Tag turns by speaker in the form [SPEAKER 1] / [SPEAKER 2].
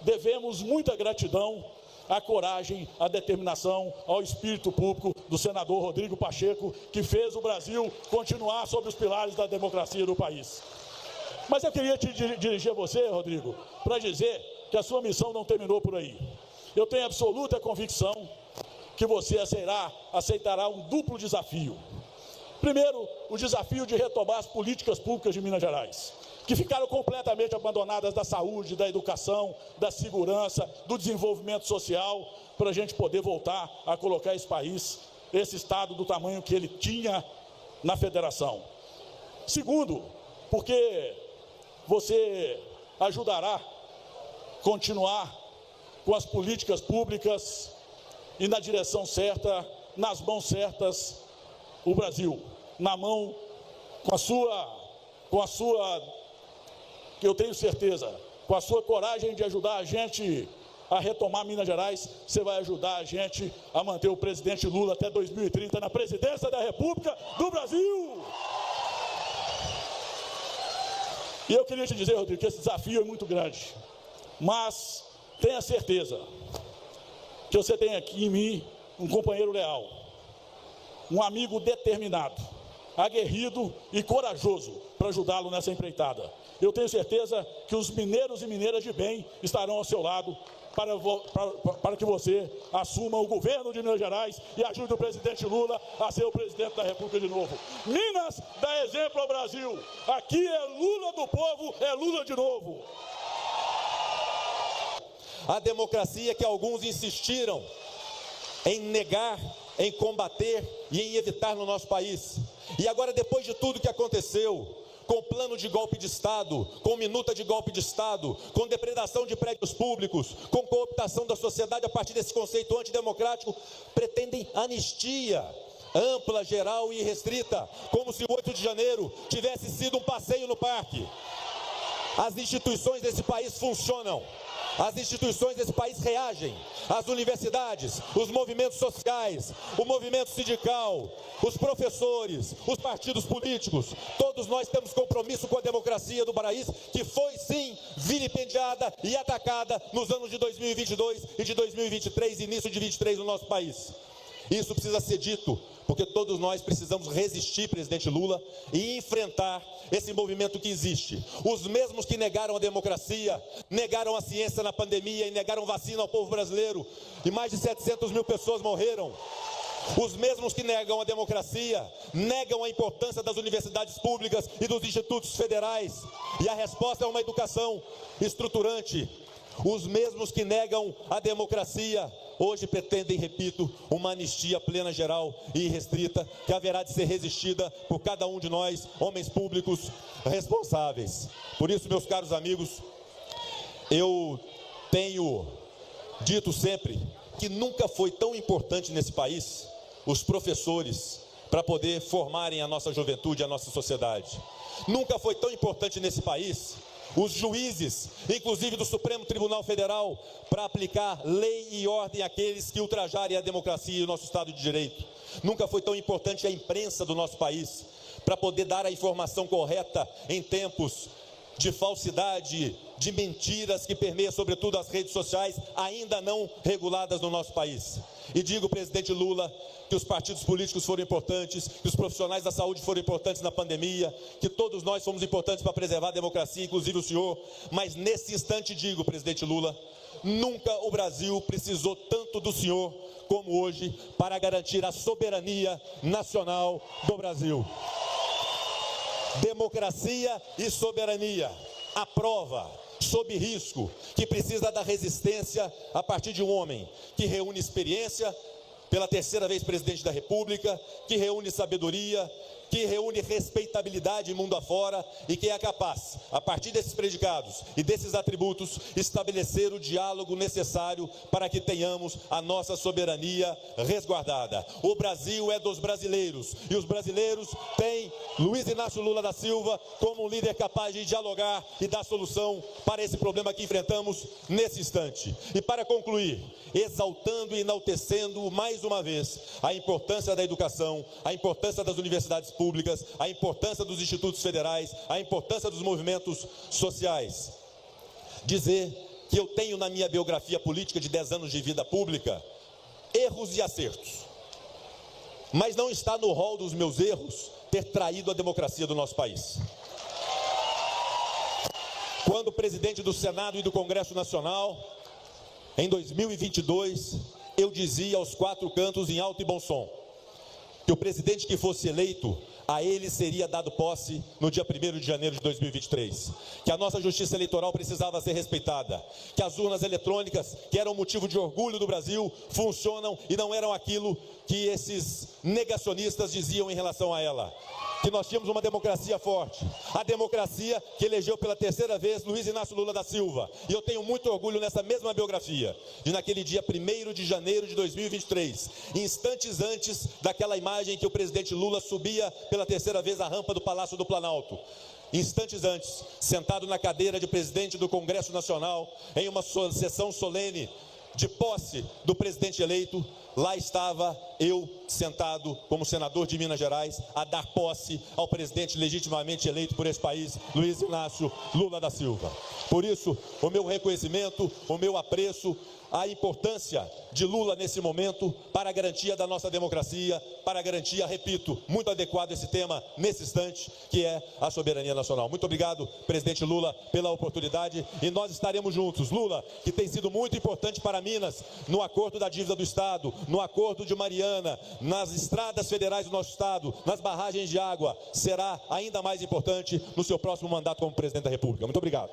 [SPEAKER 1] devemos muita gratidão à coragem, à determinação, ao espírito público do senador Rodrigo Pacheco, que fez o Brasil continuar sob os pilares da democracia do país. Mas eu queria te dirigir a você, Rodrigo, para dizer que a sua missão não terminou por aí. Eu tenho absoluta convicção que você aceitará um duplo desafio. Primeiro, o desafio de retomar as políticas públicas de Minas Gerais, que ficaram completamente abandonadas, da saúde, da educação, da segurança, do desenvolvimento social, para a gente poder voltar a colocar esse país, esse estado do tamanho que ele tinha na federação. Segundo, porque você ajudará a continuar com as políticas públicas e na direção certa, nas mãos certas, o Brasil, na mão, com a sua, que eu tenho certeza, com a sua coragem de ajudar a gente a retomar Minas Gerais, você vai ajudar a gente a manter o presidente Lula até 2030 na presidência da República do Brasil. E eu queria te dizer, Rodrigo, que esse desafio é muito grande, mas tenha certeza que você tem aqui em mim um companheiro leal, um amigo determinado, aguerrido e corajoso para ajudá-lo nessa empreitada. Eu tenho certeza que os mineiros e mineiras de bem estarão ao seu lado para que você assuma o governo de Minas Gerais e ajude o presidente Lula a ser o presidente da República de novo. Minas dá exemplo ao Brasil. Aqui é Lula do povo, é Lula de novo.
[SPEAKER 2] A democracia que alguns insistiram em negar, em combater e em evitar no nosso país. E agora, depois de tudo que aconteceu, com plano de golpe de Estado, com minuta de golpe de Estado, com depredação de prédios públicos, com cooptação da sociedade a partir desse conceito antidemocrático, pretendem anistia ampla, geral e restrita, como se o 8 de janeiro tivesse sido um passeio no parque. As instituições desse país funcionam. As instituições desse país reagem, as universidades, os movimentos sociais, o movimento sindical, os professores, os partidos políticos, todos nós temos compromisso com a democracia do país, que foi sim vilipendiada e atacada nos anos de 2022 e de 2023, início de 2023 no nosso país. Isso precisa ser dito, porque todos nós precisamos resistir, presidente Lula, e enfrentar esse movimento que existe. Os mesmos que negaram a democracia, negaram a ciência na pandemia e negaram vacina ao povo brasileiro, e mais de 700 mil pessoas morreram. Os mesmos que negam a democracia, negam a importância das universidades públicas e dos institutos federais, e a resposta é uma educação estruturante. Os mesmos que negam a democracia, hoje pretendem, repito, uma anistia plena, geral e irrestrita, que haverá de ser resistida por cada um de nós, homens públicos responsáveis. Por isso, meus caros amigos, eu tenho dito sempre que nunca foi tão importante nesse país os professores para poder formarem a nossa juventude, a nossa sociedade. Nunca foi tão importante nesse país os juízes, inclusive do Supremo Tribunal Federal, para aplicar lei e ordem àqueles que ultrajarem a democracia e o nosso Estado de Direito. Nunca foi tão importante a imprensa do nosso país, para poder dar a informação correta em tempos de falsidade, de mentiras que permeiam sobretudo as redes sociais, ainda não reguladas no nosso país. E digo, presidente Lula, que os partidos políticos foram importantes, que os profissionais da saúde foram importantes na pandemia, que todos nós fomos importantes para preservar a democracia, inclusive o senhor. Mas nesse instante digo, presidente Lula, nunca o Brasil precisou tanto do senhor como hoje para garantir a soberania nacional do Brasil. Democracia e soberania, a prova, sob risco, que precisa da resistência a partir de um homem que reúne experiência, pela terceira vez presidente da República, que reúne sabedoria, que reúne respeitabilidade mundo afora e que é capaz, a partir desses predicados e desses atributos, estabelecer o diálogo necessário para que tenhamos a nossa soberania resguardada. O Brasil é dos brasileiros e os brasileiros têm Luiz Inácio Lula da Silva como um líder capaz de dialogar e dar solução para esse problema que enfrentamos nesse instante. E para concluir, exaltando e enaltecendo mais uma vez a importância da educação, a importância das universidades públicas, a importância dos institutos federais, a importância dos movimentos sociais. Dizer que eu tenho na minha biografia política de 10 anos de vida pública erros e acertos. Mas não está no rol dos meus erros ter traído a democracia do nosso país. Quando presidente do Senado e do Congresso Nacional, em 2022, eu dizia aos quatro cantos em alto e bom som que o presidente que fosse eleito, a ele seria dado posse no dia 1º de janeiro de 2023, que a nossa justiça eleitoral precisava ser respeitada, que as urnas eletrônicas, que eram motivo de orgulho do Brasil, funcionam e não eram aquilo que esses negacionistas diziam em relação a ela, que nós tínhamos uma democracia forte, a democracia que elegeu pela terceira vez Luiz Inácio Lula da Silva, e eu tenho muito orgulho nessa mesma biografia, de naquele dia 1º de janeiro de 2023, instantes antes daquela imagem que o presidente Lula subia pela terceira vez a rampa do Palácio do Planalto, instantes antes, sentado na cadeira de presidente do Congresso Nacional, em uma sessão solene de posse do presidente eleito, lá estava eu sentado como senador de Minas Gerais a dar posse ao presidente legitimamente eleito por esse país, Luiz Inácio Lula da Silva. Por isso, o meu reconhecimento, o meu apreço, a importância de Lula nesse momento para a garantia da nossa democracia, para a garantia, repito, muito adequado esse tema nesse instante, que é a soberania nacional. Muito obrigado, presidente Lula, pela oportunidade, e nós estaremos juntos. Lula, que tem sido muito importante para Minas, no acordo da dívida do Estado, no acordo de Mariana, nas estradas federais do nosso Estado, nas barragens de água, será ainda mais importante no seu próximo mandato como presidente da República. Muito obrigado.